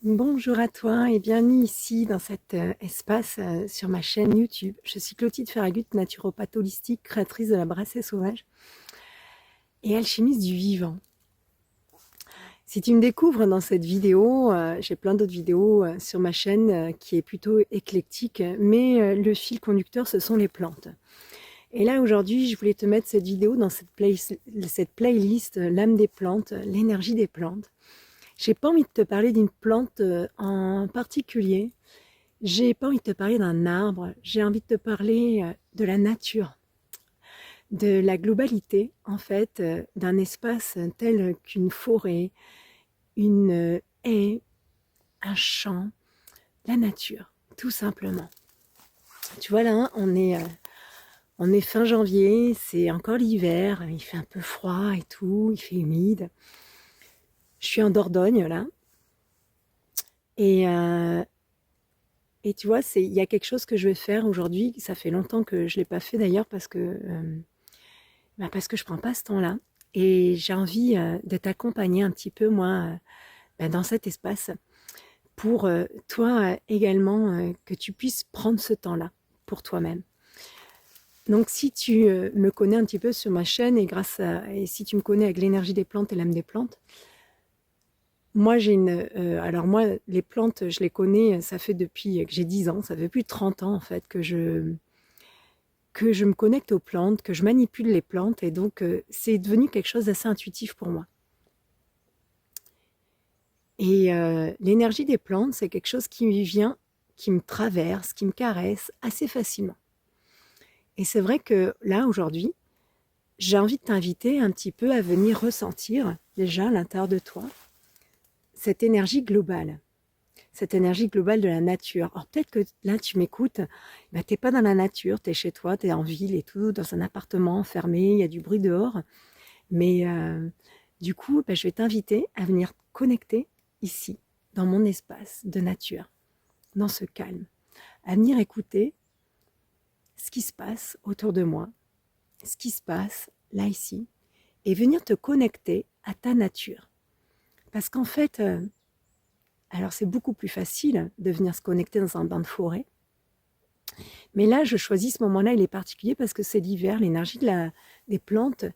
Bonjour à toi et bienvenue ici dans cet espace sur ma chaîne YouTube. Je suis Clotilde Ferragut, naturopathe holistique, créatrice de la brassée sauvage et alchimiste du vivant. Si tu me découvres dans cette vidéo, j'ai plein d'autres vidéos sur ma chaîne qui est plutôt éclectique, mais le fil conducteur, ce sont les plantes. Et là, aujourd'hui, je voulais te mettre cette vidéo dans cette playlist, l'âme des plantes, l'énergie des plantes. J'ai pas envie de te parler d'une plante en particulier. J'ai pas envie de te parler d'un arbre. J'ai envie de te parler de la nature, de la globalité, en fait, d'un espace tel qu'une forêt, une haie, un champ, la nature, tout simplement. Tu vois là, on est fin janvier, c'est encore l'hiver, il fait un peu froid et tout, il fait humide. Je suis en Dordogne là, et Et tu vois, il y a quelque chose que je vais faire aujourd'hui. Ça fait longtemps que je ne l'ai pas fait d'ailleurs parce que je ne prends pas ce temps-là. Et j'ai envie de t'accompagner un petit peu, moi, dans cet espace pour toi également, que tu puisses prendre ce temps-là pour toi-même. Donc, si tu me connais un petit peu sur ma chaîne et si tu me connais avec l'énergie des plantes et l'âme des plantes, moi, alors moi, les plantes, je les connais, ça fait depuis que j'ai 10 ans, ça fait plus de 30 ans en fait que je me connecte aux plantes, que je manipule les plantes, et donc c'est devenu quelque chose d'assez intuitif pour moi. Et l'énergie des plantes, c'est quelque chose qui me vient, qui me traverse, qui me caresse assez facilement. Et c'est vrai que là, aujourd'hui, j'ai envie de t'inviter un petit peu à venir ressentir déjà à l'intérieur de toi cette énergie globale. Cette énergie globale de la nature. Alors peut-être que là, tu m'écoutes, ben, tu n'es pas dans la nature, tu es chez toi, tu es en ville et tout, dans un appartement fermé, il y a du bruit dehors. Mais du coup, ben, je vais t'inviter à venir connecter ici, dans mon espace de nature, dans ce calme, à venir écouter ce qui se passe autour de moi, ce qui se passe là, ici, et venir te connecter à ta nature. Parce qu'en fait, alors c'est beaucoup plus facile de venir se connecter dans un bain de forêt, mais là, je choisis ce moment-là, il est particulier parce que c'est l'hiver, l'énergie des plantes,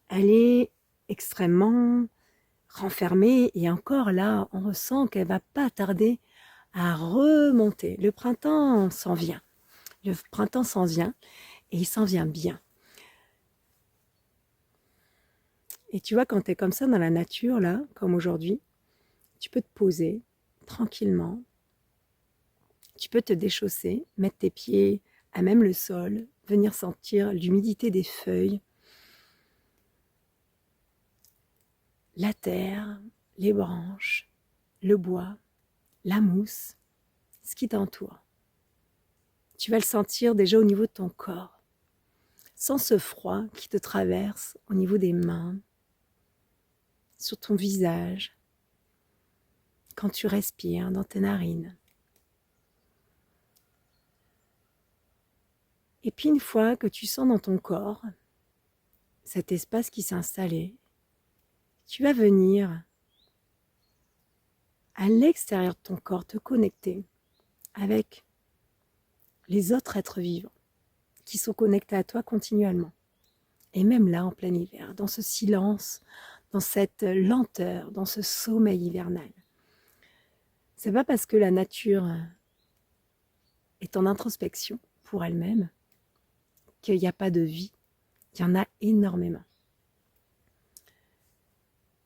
elle est extrêmement renfermée, et encore là, on ressent qu'elle va pas tarder à remonter. Le printemps s'en vient. Le printemps s'en vient, et il s'en vient bien. Et tu vois, quand tu es comme ça dans la nature, là, comme aujourd'hui, tu peux te poser tranquillement, tu peux te déchausser, mettre tes pieds à même le sol, venir sentir l'humidité des feuilles, la terre, les branches, le bois, la mousse, ce qui t'entoure. Tu vas le sentir déjà au niveau de ton corps. Sens ce froid qui te traverse au niveau des mains, sur ton visage, quand tu respires dans tes narines. Et puis une fois que tu sens dans ton corps cet espace qui s'est installé, tu vas venir à l'extérieur de ton corps te connecter avec les autres êtres vivants qui sont connectés à toi continuellement. Et même là, en plein hiver, dans ce silence, dans cette lenteur, dans ce sommeil hivernal. C'est pas parce que la nature est en introspection pour elle-même qu'il n'y a pas de vie. Il y en a énormément.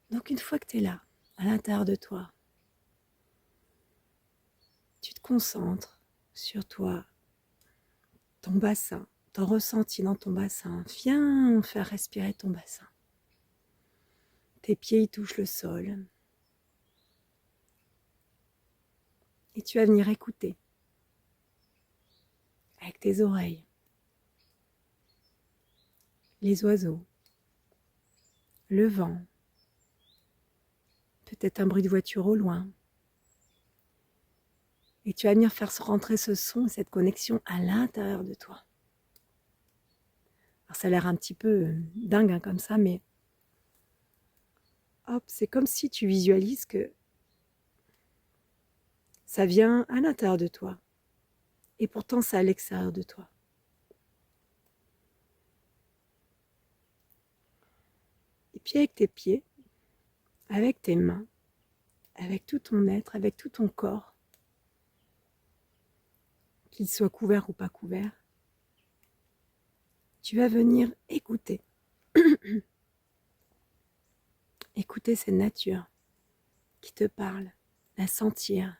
Donc une fois que tu es là, à l'intérieur de toi, tu te concentres sur toi, ton bassin, ton ressenti dans ton bassin. Viens faire respirer ton bassin. Tes pieds y touchent le sol. Et tu vas venir écouter avec tes oreilles les oiseaux, le vent, peut-être un bruit de voiture au loin. Et tu vas venir faire rentrer ce son, cette connexion à l'intérieur de toi. Alors ça a l'air un petit peu dingue hein, comme ça, mais hop, c'est comme si tu visualises que Ça vient à l'intérieur de toi. Et pourtant, c'est à l'extérieur de toi. Et puis avec tes pieds, avec tes mains, avec tout ton être, avec tout ton corps, qu'il soit couvert ou pas couvert, tu vas venir écouter. Écouter cette nature qui te parle, la sentir.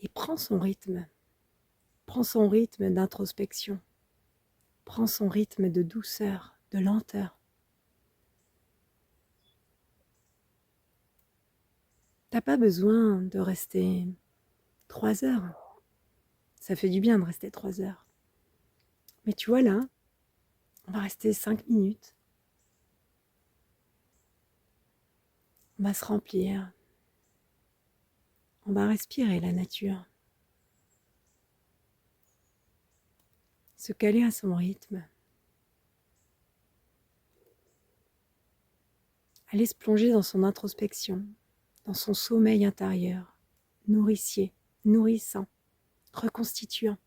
Et prends son rythme d'introspection, prends son rythme de douceur, de lenteur. T'as pas besoin de rester 3 heures. Ça fait du bien de rester 3 heures. Mais tu vois là, on va rester 5 minutes. On va se remplir. On va respirer la nature. Se caler à son rythme. Aller se plonger dans son introspection, dans son sommeil intérieur, nourricier, nourrissant, reconstituant.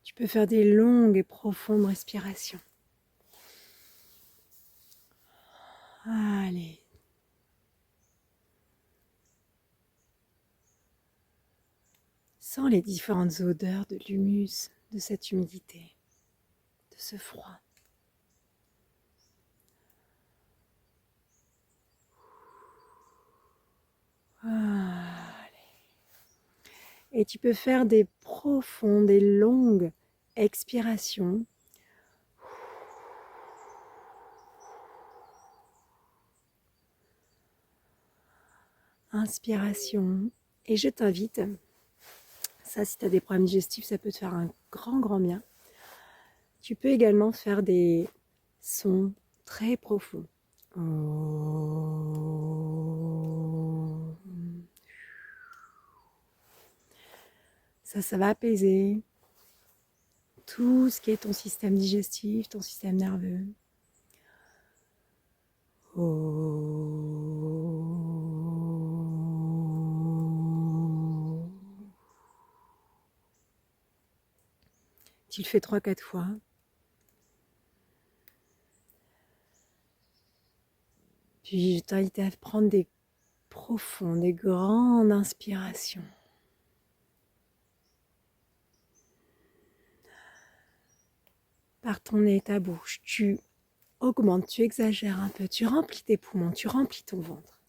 Tu peux faire des longues et profondes respirations. Allez. Sens les différentes odeurs de l'humus, de cette humidité, de ce froid. Allez. Et tu peux faire des profondes et longues expirations. Inspiration. Et je t'invite, ça si tu as des problèmes digestifs, ça peut te faire un grand bien. Tu peux également faire des sons très profonds. Ça va apaiser tout ce qui est ton système digestif, ton système nerveux. Tu le fais 3-4 fois. Puis je t'invite à prendre des profondes, des grandes inspirations. Par ton nez et ta bouche, tu augmentes, tu exagères un peu, tu remplis tes poumons, tu remplis ton ventre.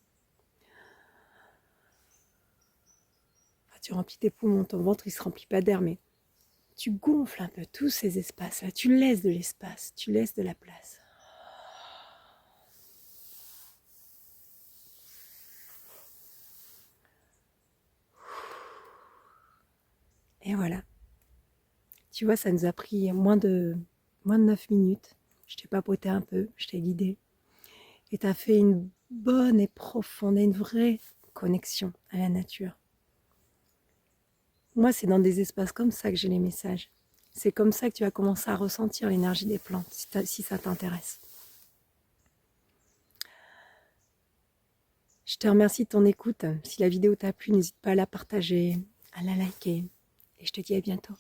Enfin, tu remplis tes poumons, ton ventre il ne se remplit pas d'air, mais tu gonfles un peu tous ces espaces-là, tu laisses de l'espace, tu laisses de la place. Et voilà. Tu vois, ça nous a pris moins de 9 minutes. Je t'ai papoté un peu, je t'ai guidé. Et tu as fait une bonne et profonde et une vraie connexion à la nature. Moi, c'est dans des espaces comme ça que j'ai les messages. C'est comme ça que tu vas commencer à ressentir l'énergie des plantes, si ça t'intéresse. Je te remercie de ton écoute. Si la vidéo t'a plu, n'hésite pas à la partager, à la liker. Et je te dis à bientôt.